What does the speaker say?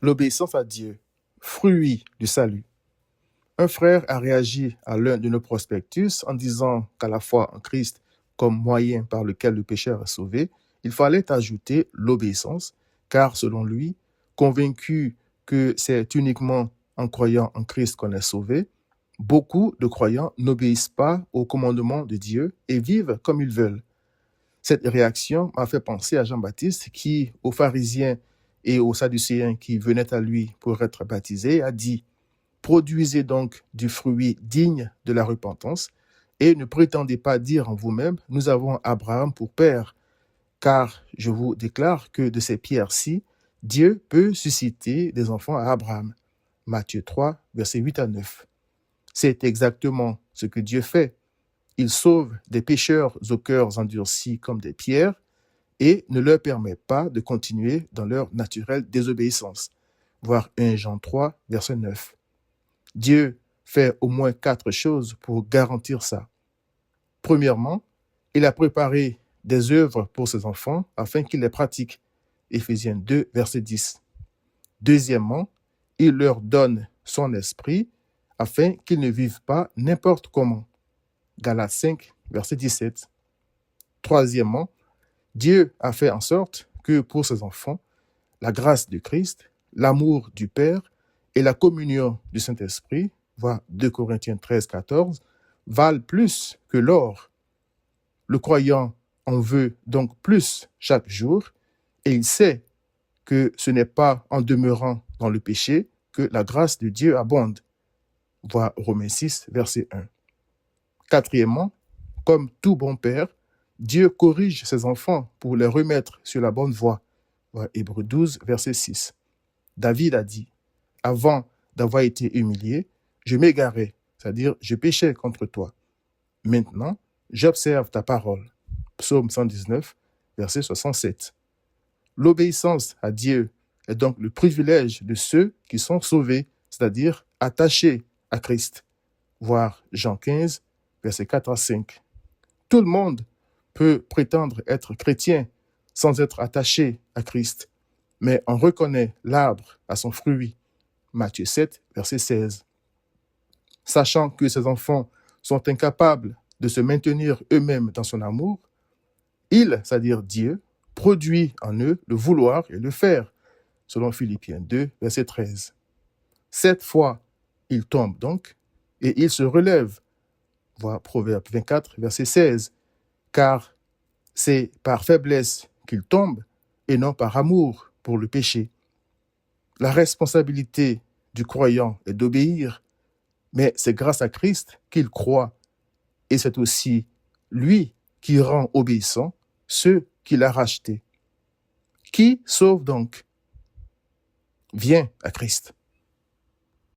L'obéissance à Dieu, fruit du salut. Un frère a réagi à l'un de nos prospectus en disant qu'à la foi en Christ comme moyen par lequel le pécheur est sauvé, il fallait ajouter l'obéissance, car selon lui, convaincu que c'est uniquement en croyant en Christ qu'on est sauvé, beaucoup de croyants n'obéissent pas aux commandements de Dieu et vivent comme ils veulent. Cette réaction m'a fait penser à Jean-Baptiste qui, aux pharisiens et aux sadducéens qui venaient à lui pour être baptisés, a dit « Produisez donc du fruit digne de la repentance et ne prétendez pas dire en vous-même « Nous avons Abraham pour père », car je vous déclare que de ces pierres-ci, Dieu peut susciter des enfants à Abraham. » Matthieu 3, versets 8 à 9. C'est exactement ce que Dieu fait. Il sauve des pécheurs aux cœurs endurcis comme des pierres et ne leur permet pas de continuer dans leur naturelle désobéissance. Voir 1 Jean 3, verset 9. Dieu fait au moins 4 choses pour garantir ça. Premièrement, il a préparé des œuvres pour ses enfants afin qu'ils les pratiquent. Éphésiens 2, verset 10. Deuxièmement, il leur donne son esprit afin qu'ils ne vivent pas n'importe comment. Galates 5, verset 17. Troisièmement, Dieu a fait en sorte que pour ses enfants, la grâce de Christ, l'amour du Père et la communion du Saint-Esprit, voir 2 Corinthiens 13, 14, valent plus que l'or. Le croyant en veut donc plus chaque jour et il sait que ce n'est pas en demeurant dans le péché que la grâce de Dieu abonde. Voir Romains 6, verset 1. Quatrièmement, comme tout bon père, Dieu corrige ses enfants pour les remettre sur la bonne voie. Voir Hébreux 12, verset 6. David a dit, avant d'avoir été humilié, je m'égarais, c'est-à-dire je péchais contre toi. Maintenant, j'observe ta parole. Psaume 119, verset 67. L'obéissance à Dieu est donc le privilège de ceux qui sont sauvés, c'est-à-dire attachés à Christ. Voir Jean 15, verset 4 à 5. Tout le monde peut prétendre être chrétien sans être attaché à Christ, mais on reconnaît l'arbre à son fruit. Matthieu 7, verset 16. Sachant que ses enfants sont incapables de se maintenir eux-mêmes dans son amour, il, c'est-à-dire Dieu, produit en eux le vouloir et le faire, selon Philippiens 2, verset 13. 7 fois, ils tombent donc, et ils se relèvent, voir Proverbe 24, verset 16, car c'est par faiblesse qu'ils tombent et non par amour pour le péché. La responsabilité du croyant est d'obéir, mais c'est grâce à Christ qu'il croit, et c'est aussi lui qui rend obéissants ceux qu'il a rachetés. Qui sauve donc? Viens à Christ.